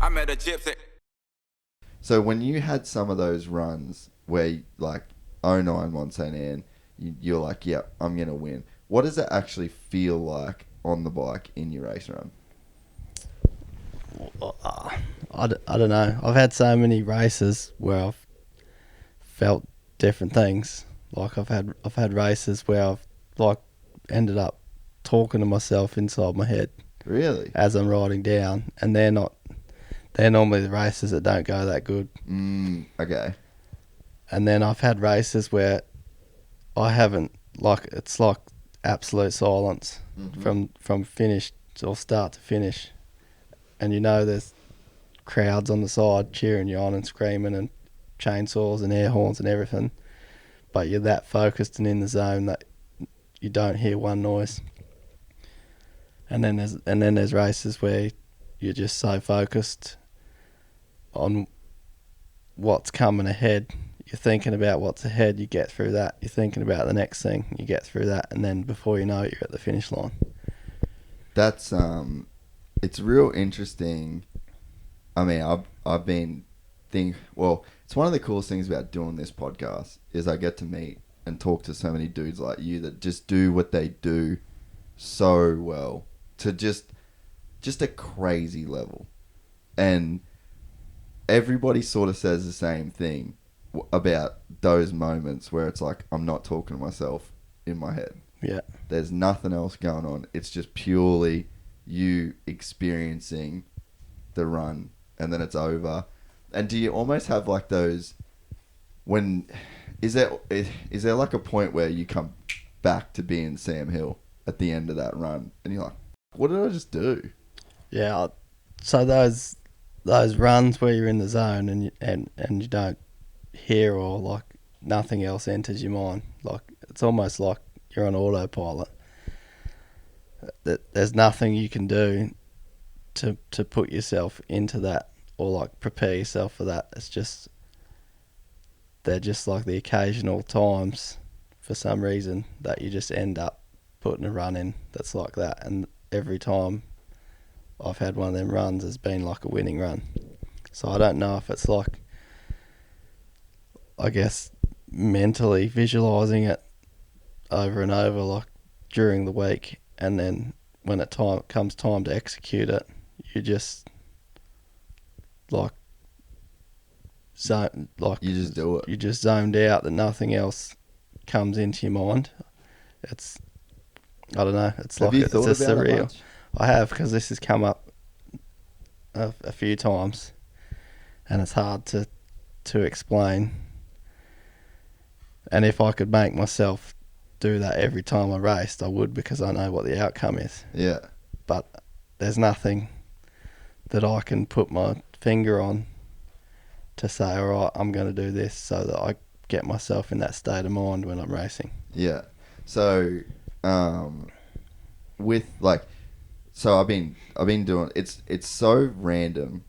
I met a gypsy. So when you had some of those runs where like 09 Mont Saint Anne, you're like, yeah, I'm gonna win. What does it actually feel like on the bike in your race run? I don't know. I've had so many races where I've felt different things. Like I've had races where I've like ended up talking to myself inside my head Really? as I'm riding down, and they're normally the races that don't go that good. Okay. And then I've had races where I haven't, like, it's like absolute silence from finish or start to finish, and there's crowds on the side cheering you on and screaming and chainsaws and air horns and everything, but you're that focused and in the zone that you don't hear one noise. And then there's races where you're just so focused on what's coming ahead. You're thinking about what's ahead, you get through that. You're thinking about the next thing, you get through that, and then before you know it, you're at the finish line. That's it's real interesting. I mean, I've been well, it's one of the coolest things about doing this podcast is I get to meet and talk to so many dudes like you that just do what they do so well to just a crazy level. And everybody sort of says the same thing about those moments where it's like, I'm not talking to myself in my head. Yeah. There's nothing else going on. It's just purely you experiencing the run and then it's over. And do you almost have like those is there like a point where you come back to being Sam Hill at the end of that run and you're like, what did I just do? Yeah. So those runs where you're in the zone and you don't hear or like nothing else enters your mind, like it's almost like you're on autopilot. There's nothing you can do to put yourself into that or like prepare yourself for that. It's just they're just like the occasional times for some reason that you just end up putting a run in that's like that, and every time I've had one of them runs has been like a winning run. So I don't know if it's like, I guess, mentally visualising it over and over like during the week, and then when it comes time to execute it, you just like You just do it. You just zoned out that nothing else comes into your mind. It's, I don't know, it's Have like you it's thought just about it surreal. much? I have, because this has come up a few times, and it's hard to explain. And if I could make myself do that every time I raced, I would, because I know what the outcome is. Yeah. But there's nothing that I can put my finger on to say, all right, I'm going to do this, so that I get myself in that state of mind when I'm racing. Yeah. So, with like, so I've been doing it's so random,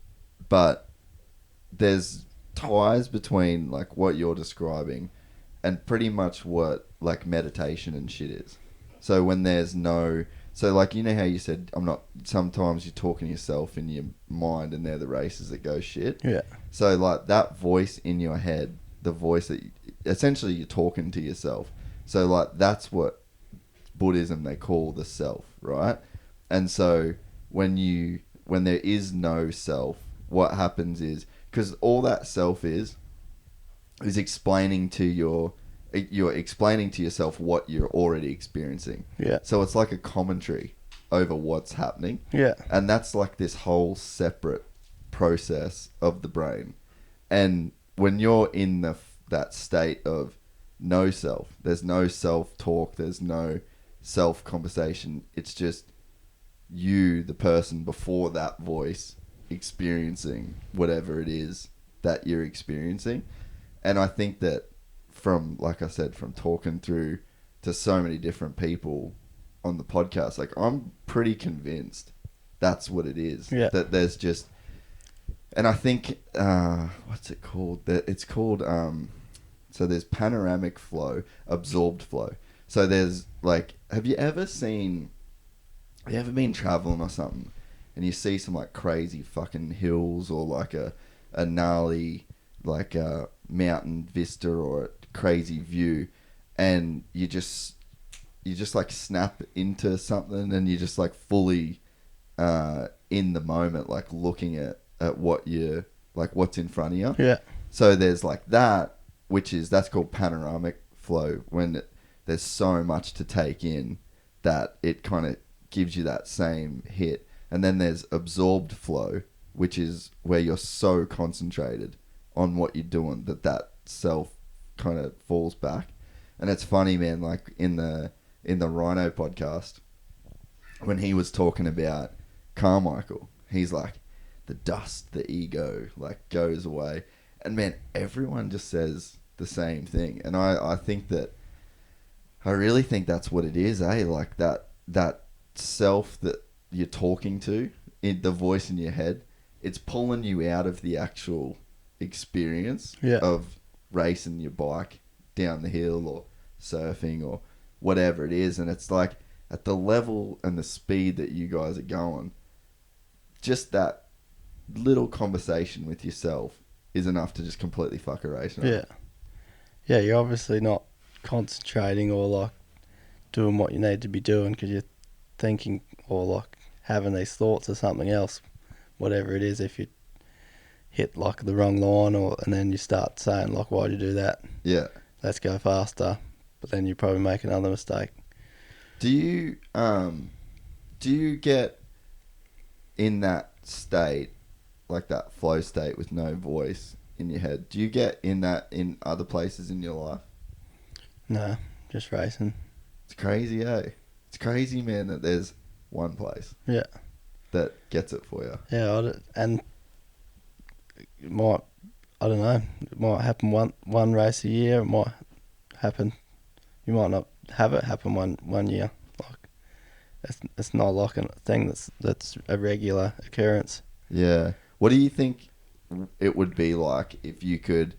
but there's ties between like what you're describing and pretty much what like meditation and shit is. So when there's no, so like, you know how you said sometimes you're talking to yourself in your mind and they're the races that go shit. Yeah. So like that voice in your head, the voice that essentially you're talking to yourself. So like that's what Buddhism they call the self, right? And so when there is no self, what happens is, because all that self is explaining to you're explaining to yourself what you're already experiencing. Yeah. So it's like a commentary over what's happening. Yeah. And that's like this whole separate process of the brain. And when you're in that state of no self, there's no self-talk, there's no self-conversation. It's just you, the person before that voice, experiencing whatever it is that you're experiencing. And I think that from, like I said, from talking through to so many different people on the podcast, like I'm pretty convinced that's what it is. Yeah. That there's just, and I think, what's it called? It's called, so there's panoramic flow, absorbed flow. So there's like, have you ever been traveling or something and you see some like crazy fucking hills or like a gnarly like a mountain vista or a crazy view, and you just like snap into something, and you just like fully in the moment, like looking at what you like what's in front of you. Yeah. So there's like that, that's called panoramic flow, when there's so much to take in that it kind of gives you that same hit. And then there's absorbed flow, which is where you're so concentrated on what you're doing that self kind of falls back. And it's funny, man, like in the Rhino podcast, when he was talking about Carmichael, he's like, the dust, the ego, like goes away. And man, everyone just says the same thing. And I really think that's what it is, eh? Like that self that you're talking to, in the voice in your head, it's pulling you out of the actual experience of racing your bike down the hill or surfing or whatever it is. And it's like, at the level and the speed that you guys are going, just that little conversation with yourself is enough to just completely fuck a race. Right? Yeah, you're obviously not concentrating or like doing what you need to be doing because you're thinking or like having these thoughts of something else, whatever it is. If you hit like the wrong line, and then you start saying like, why'd you do that? Yeah. Let's go faster. But then you probably make another mistake. Do you get in that state, like that flow state with no voice in your head? Do you get in that in other places in your life? No, just racing. It's crazy, eh? It's crazy, man, that there's one place. Yeah. That gets it for you. Yeah, and it might, I don't know, it might happen one race a year. It might happen. You might not have it happen one year. Like, it's not like a thing that's a regular occurrence. Yeah. What do you think it would be like if you could,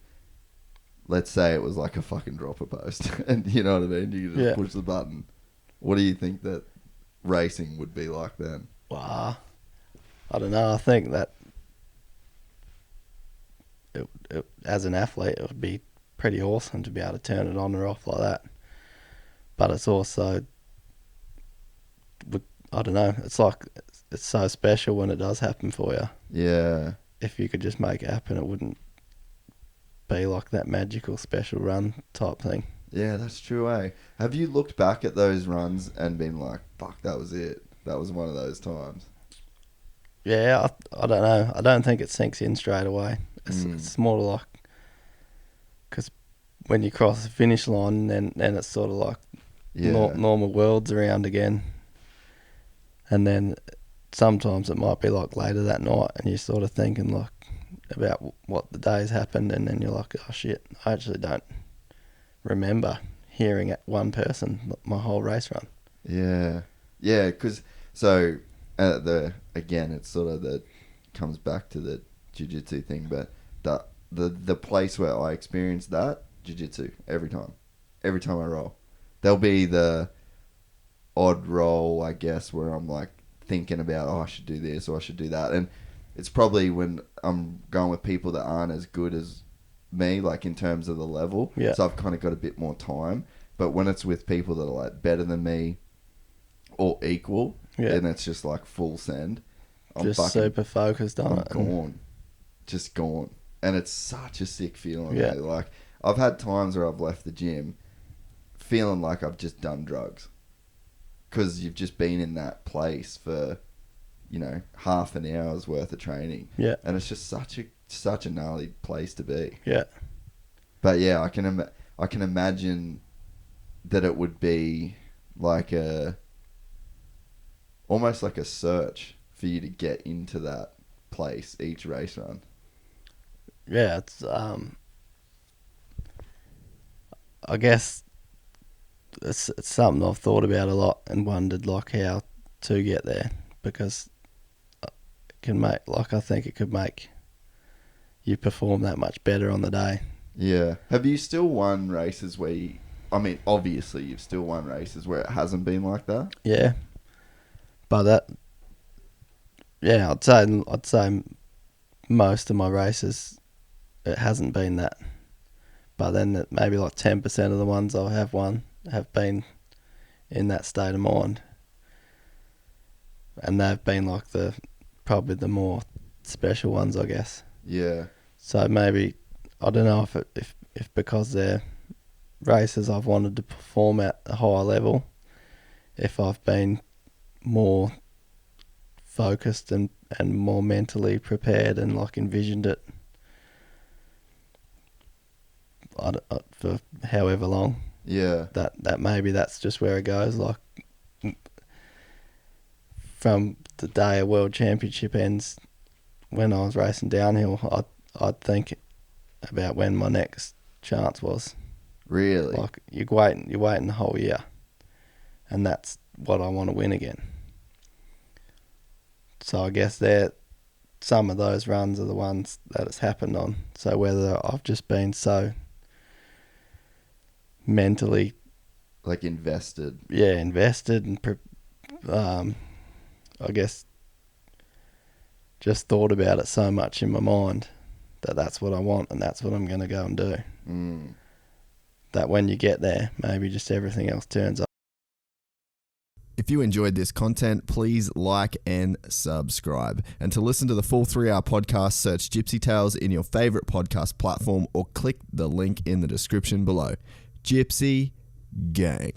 let's say it was like a fucking dropper post, and you know what I mean? You could just push the button. What do you think that racing would be like then? Wow. I don't know. I think that it, as an athlete, it would be pretty awesome to be able to turn it on or off like that. But it's also, I don't know, it's like, it's so special when it does happen for you. Yeah. If you could just make it happen, it wouldn't be like that magical special run type thing. Yeah, that's true, eh? Have you looked back at those runs and been like, fuck, that was it? That was one of those times. Yeah, I don't know. I don't think it sinks in straight away. It's more like, because when you cross the finish line, then it's sort of like normal worlds around again. And then sometimes it might be like later that night, and you're sort of thinking like about what the day's happened, and then you're like, oh shit, I actually don't remember hearing it one person my whole race run. Yeah. Yeah, because, so, again, it's sort of comes back to the jiu-jitsu thing, but the place where I experienced that, jiu-jitsu, every time I roll. There'll be the odd roll, I guess, where I'm like thinking about, oh, I should do this or I should do that. And it's probably when I'm going with people that aren't as good as me, like in terms of the level. Yeah. So I've kind of got a bit more time. But when it's with people that are like better than me or equal, then it's just like full send. I'm just super focused on it. Gone. Just gone. And it's such a sick feeling. Yeah. Like, I've had times where I've left the gym feeling like I've just done drugs. Because you've just been in that place for, half an hour's worth of training. Yeah. And it's just such a gnarly place to be. Yeah. But yeah, I can imagine that it would be like almost like a search for you to get into that place each race run. Yeah, it's I guess it's something I've thought about a lot and wondered like how to get there, because it can make, like, I think it could make you perform that much better on the day. Yeah. Have you still won races where obviously you've still won races where it hasn't been like that? Yeah. But Yeah, I'd say most of my races it hasn't been that, but then maybe like 10% of the ones I have won have been in that state of mind, and they've been like probably the more special ones, I guess. Yeah. So maybe I don't know if because they're races I've wanted to perform at a higher level, if I've been more focused and more mentally prepared and like envisioned it for however long. Yeah. That maybe that's just where it goes. Like from the day a world championship ends, when I was racing downhill, I'd think about when my next chance was. Really? Like you're waiting the whole year, and that's what I want to win again. So I guess some of those runs are the ones that it's happened on. So whether I've just been so mentally, like invested. invested and I guess just thought about it so much in my mind that that's what I want and that's what I'm going to go and do. That when you get there, maybe just everything else turns up. If you enjoyed this content, please like and subscribe. And to listen to the full 3-hour podcast, search Gypsy Tales in your favorite podcast platform or click the link in the description below. Gypsy Gang.